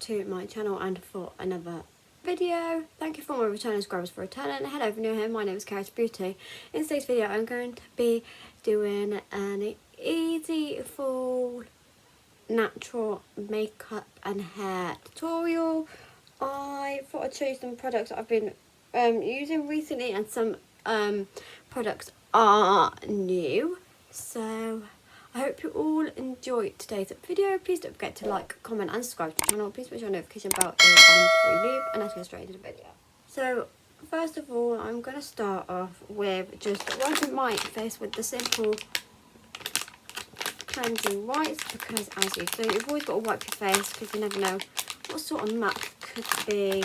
to my channel and for another video. Thank you for my returning subscribers for returning. Hello, if you're new here, my name is Carrot Beauty. In today's video I'm going to be doing an easy fall natural makeup and hair tutorial. I thought I'd show you some products that I've been using recently, and some products are new, so I hope you all enjoyed today's video. Please don't forget to like, comment and subscribe to the channel. Please put your notification bell is on before you leave, and let's get straight into the video. So first of all, I'm going to start off with just wiping my face with the simple cleansing wipes, because as you do, you've always got to wipe your face because you never know what sort of muck could be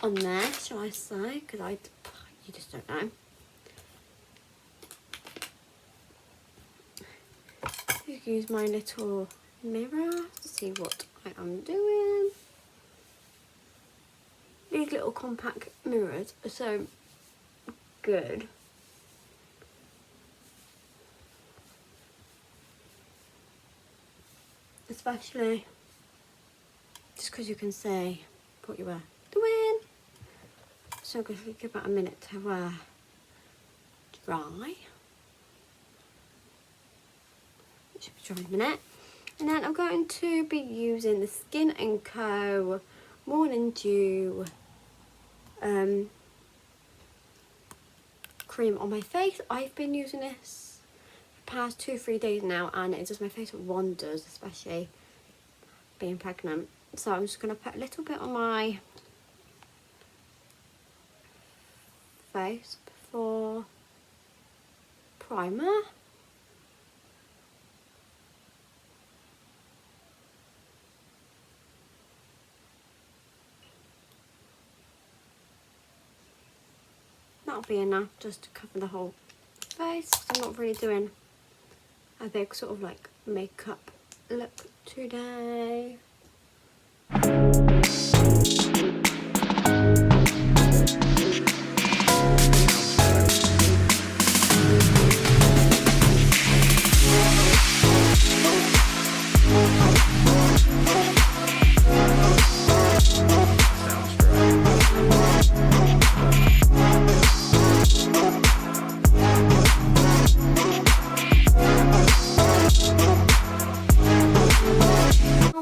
on there, shall I say, because you just don't know. You can use my little mirror to see what I am doing. These little compact mirrors are so good. Especially just because you can see what you are doing. So I'm going to give it a minute to dry. It should be dry in a minute. And then I'm going to be using the Skin & Co Morning Dew cream on my face. I've been using this for the past 2-3 days now, and it does my face wonders, especially being pregnant. So I'm just going to put a little bit on my face before primer. That'll be enough just to cover the whole face. I'm not really doing a big sort of like makeup look today.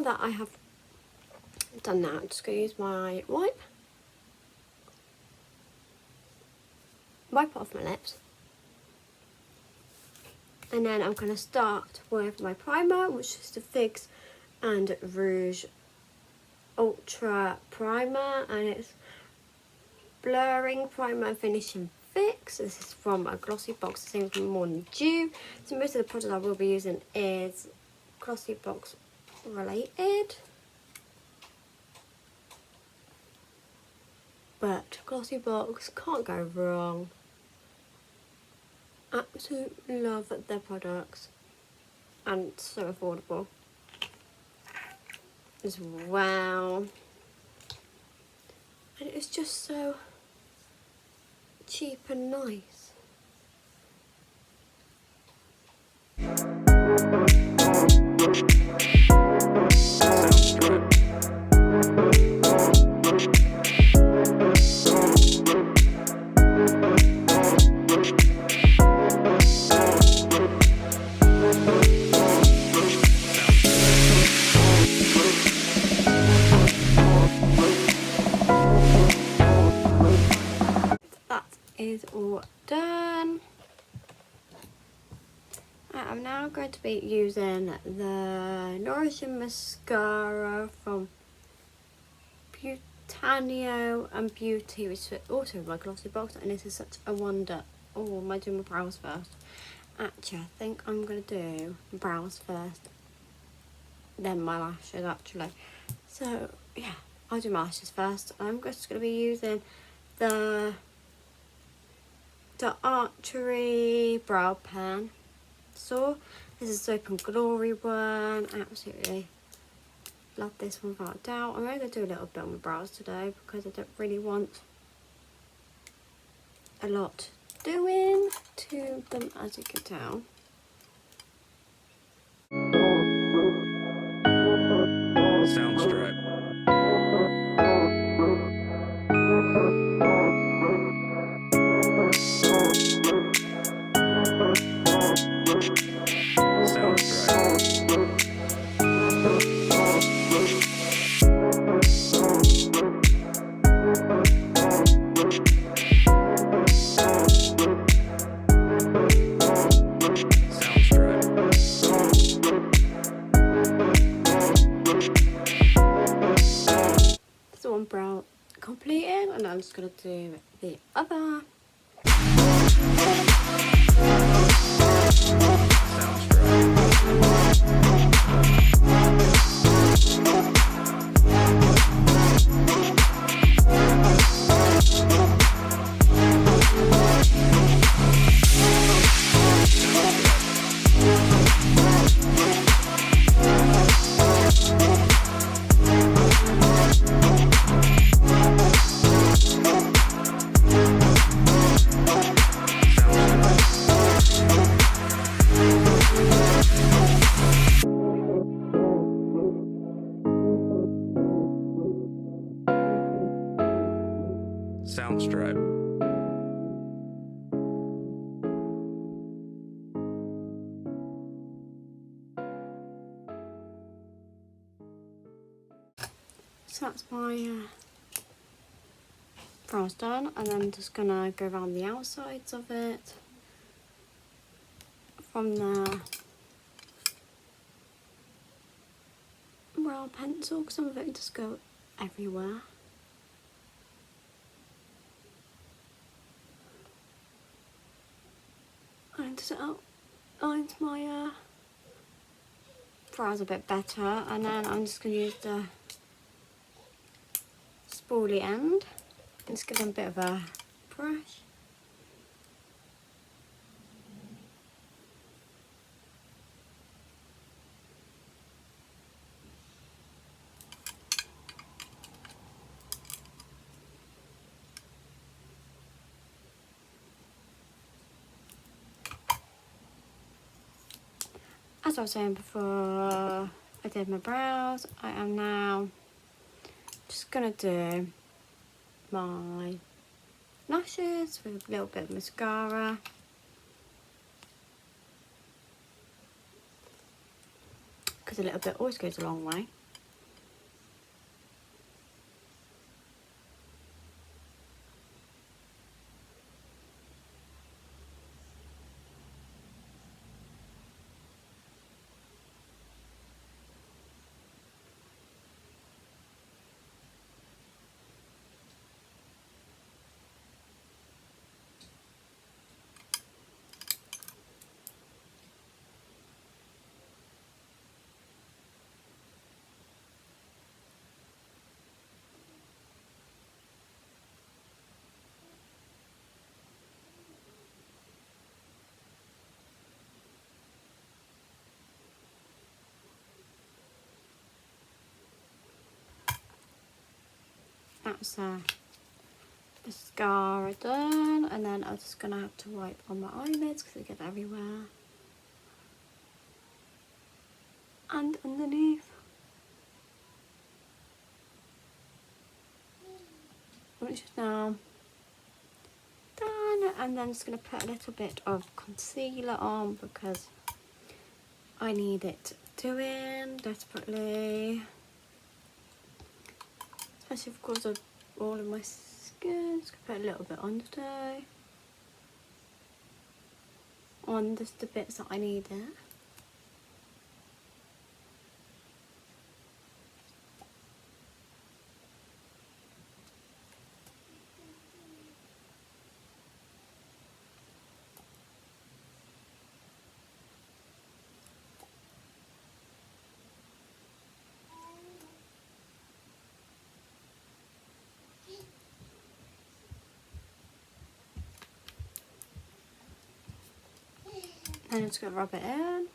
That I have done that, I'm just going to use my wipe it off my lips, and then I'm going to start with my primer, which is the Figs and Rouge Ultra Primer, and it's blurring primer and finishing fix. This is from a Glossy Box, the same from Morning Dew. So most of the products I will be using is Glossy Box related, but Glossy Box, can't go wrong. Absolutely love their products, and so affordable as well, and it's just so cheap and nice. Is all done. I'm now going to be using the Nourishing Mascara from Butanio and Beauty, which is also my Glossy Box, and this is such a wonder. Oh, am I doing my brows first? Actually, I think I'm going to do my brows first, then my lashes actually. So yeah, I'll do my lashes first. I'm just going to be using the Archery Brow Pen. So this is Soap and Glory one. I absolutely love this one without a doubt. I'm only going to do a little bit on my brows today because I don't really want a lot doing to them, as you can tell. Soundstripe. do the other. Soundstripe. So that's my brows done, and then I'm just gonna go around the outsides of it from the brow pencil, because some of it just go everywhere. And just outline my brows a bit better, and then I'm just gonna use the spoolie end and just give them a bit of a brush. As I was saying before I did my brows, I am now just gonna do my lashes with a little bit of mascara. Because a little bit always goes a long way. That's mascara done, and then I'm just gonna have to wipe on my eyelids because they get everywhere and underneath. Which is now done, and then just gonna put a little bit of concealer on because I need it doing desperately. Especially of course all of my skin. Just gonna put a little bit on today. On just the bits that I need it. And I'm just gonna rub it in.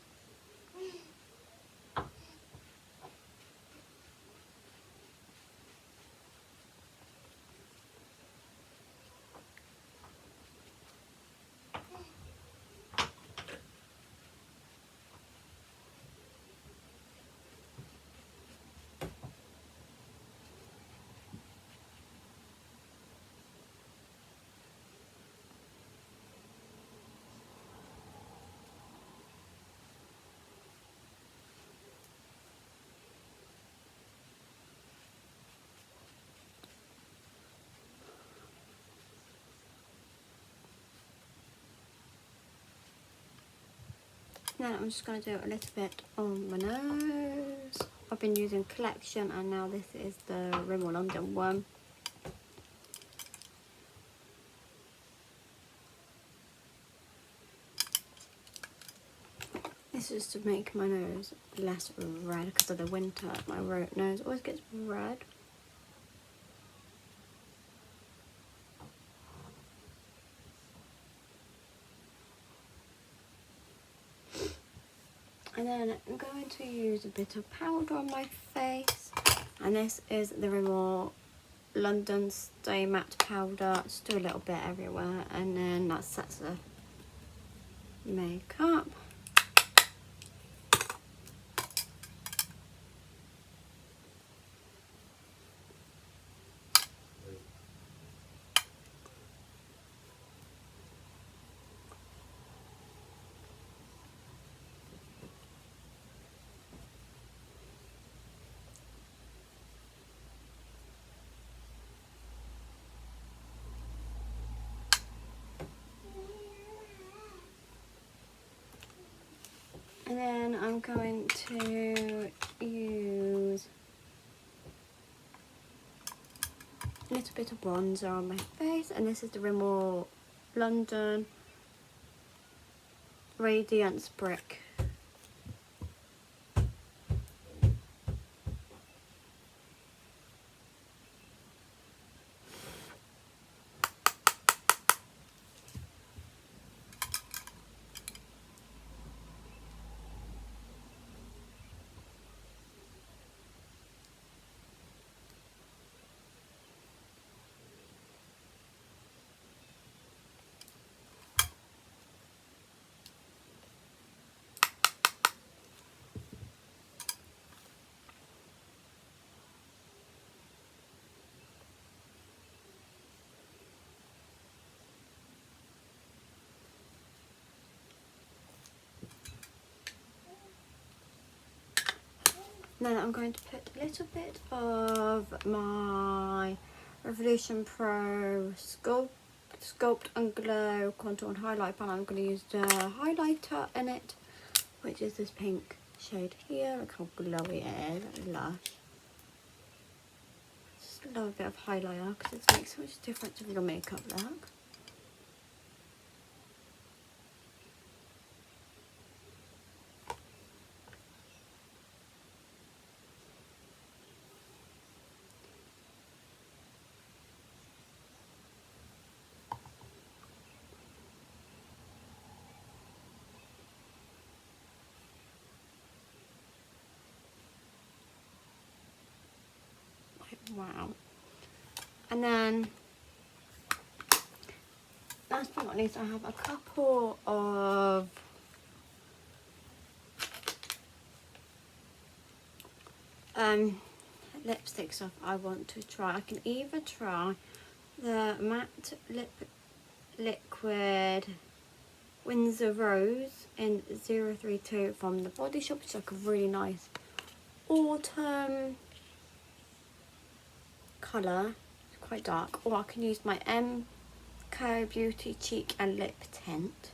Then I'm just going to do a little bit on my nose. I've been using Collection and now this is the Rimmel London one. This is to make my nose less red because of the winter. My nose always gets red. And then I'm going to use a bit of powder on my face. And this is the Rimmel London Stay Matte Powder. Just do a little bit everywhere, and then that sets the makeup. And then I'm going to use a little bit of bronzer on my face, and this is the Rimmel London Radiance Brick. Then I'm going to put a little bit of my Revolution Pro Sculpt and Glow Contour and Highlight Palette. I'm going to use the highlighter in it, which is this pink shade here. Look how glowy it is, very lush. Just a little bit of highlighter because it makes so much difference with your makeup look. Wow. And then last but not least, I have a couple of lipstick stuff I want to try. I can either try the matte liquid Windsor Rose in 032 from the Body Shop, which is like a really nice autumn colour. It's quite dark. Or I can use my MCO Beauty Cheek and Lip Tint.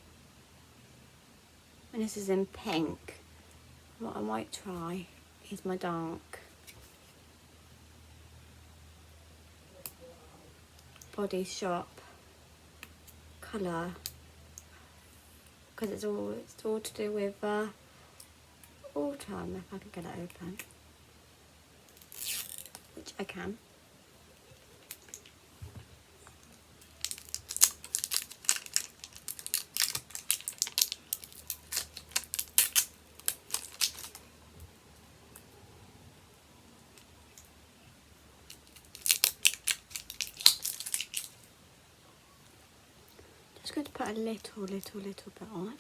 And this is in pink. What I might try is my dark Body Shop colour, because it's all to do with autumn. If I can get it open, which I can. Just going to put a little bit on.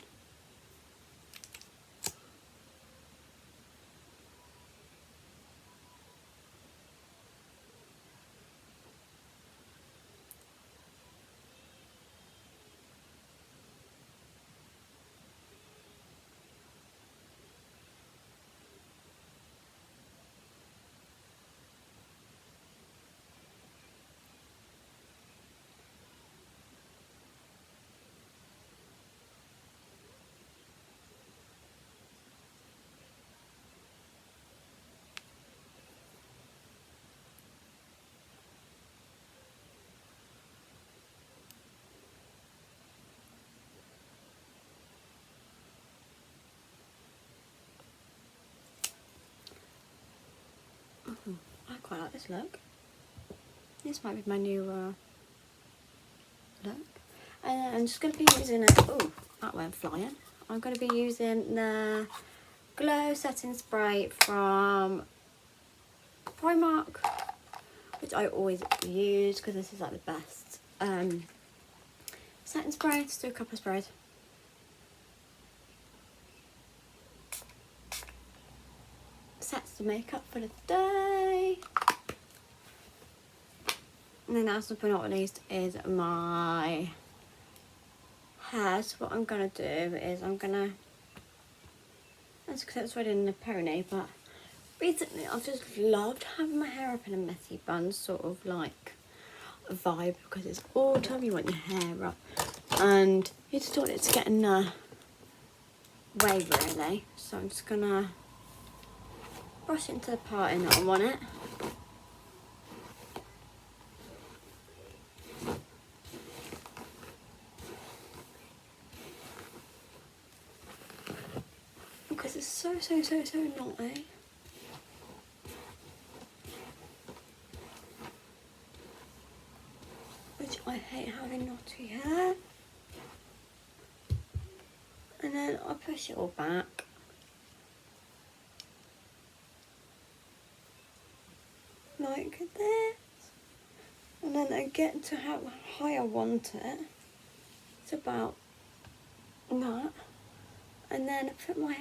quite like this look. This might be my new look. And I'm just going to be using oh, that went flying. I'm going to be using the Glow Setting Spray from Primark, which I always use because this is like the best setting spray. Just do a couple of sprays. Sets the makeup for the day. And then last but not least is my hair. So what I'm going to do is I'm going to, that's because it's already in a pony, but recently I've just loved having my hair up in a messy bun sort of like vibe, because it's autumn, you want your hair up and you just want it to get in the way really. So I'm just going to brush it into the parting that I want it. Because it's so naughty. Which I hate having naughty hair. And then I push it all back. Like this. And then I get to how high I want it. It's about that. And then I put my,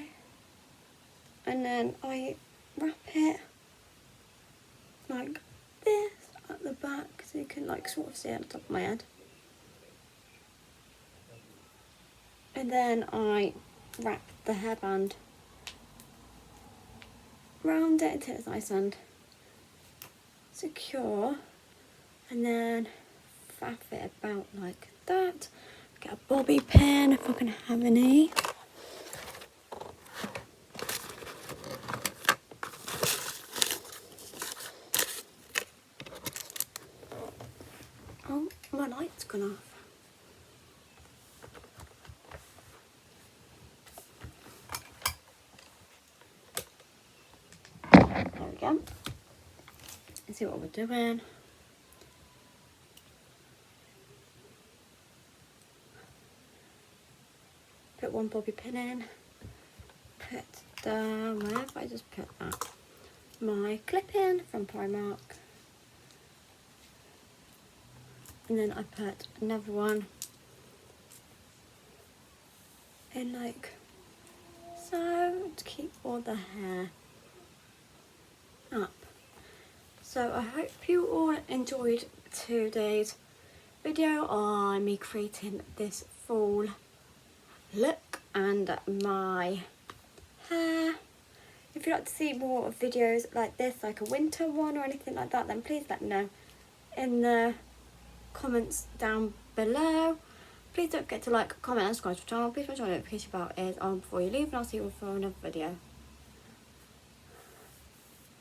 and then I wrap it like this at the back so you can like sort of see it at the top of my head. And then I wrap the hairband round it until it's nice and secure, and then wrap it about like that. Get a bobby pin if I can have any. Oh, my light's gone off. There we go. Let's see what we're doing. Put one bobby pin in. Put the, where have I just put that? My clip in from Primark. And then I put another one in like so to keep all the hair up. So I hope you all enjoyed today's video on me creating this fall look and my hair. If you'd like to see more videos like this, like a winter one or anything like that, then please let me know in the comments down below. Please don't forget to like, comment and subscribe to the channel. Please make sure the notification bell is on before you leave, and I'll see you all for another video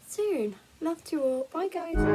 soon. Love to you all. Bye guys.